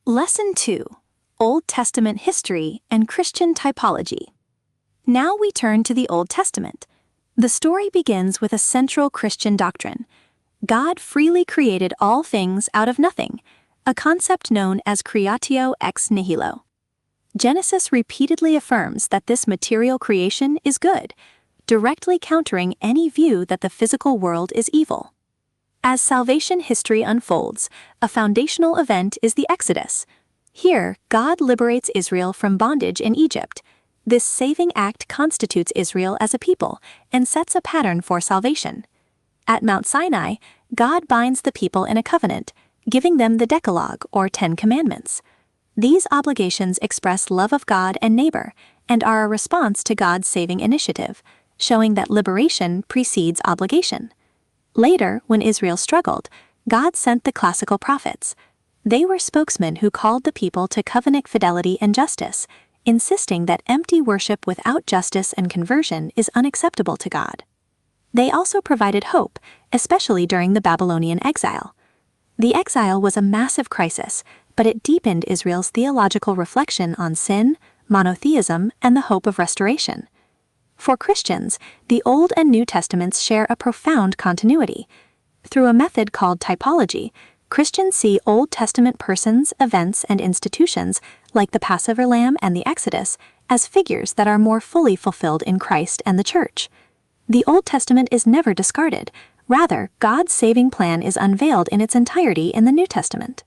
Lesson 2: Old Testament History and Christian Typology. Now we turn to the Old Testament. The story begins with a central Christian doctrine. God freely created all things out of nothing, a concept known as creatio ex nihilo. Genesis repeatedly affirms that this material creation is good, directly countering any view that the physical world is evil. As salvation history unfolds, a foundational event is the Exodus. Here, God liberates Israel from bondage in Egypt. This saving act constitutes Israel as a people and sets a pattern for salvation. At Mount Sinai, God binds the people in a covenant, giving them the Decalogue or 10 Commandments. These obligations express love of God and neighbor and are a response to God's saving initiative, showing that liberation precedes obligation. Later, when Israel struggled, God sent the classical prophets. They were spokesmen who called the people to covenant fidelity and justice, insisting that empty worship without justice and conversion is unacceptable to God. They also provided hope, especially during the Babylonian exile. The exile was a massive crisis, but it deepened Israel's theological reflection on sin, monotheism, and the hope of restoration. For Christians, the Old and New Testaments share a profound continuity. Through a method called typology, Christians see Old Testament persons, events, and institutions, like the Passover lamb and the Exodus, as figures that are more fully fulfilled in Christ and the Church. The Old Testament is never discarded. Rather, God's saving plan is unveiled in its entirety in the New Testament.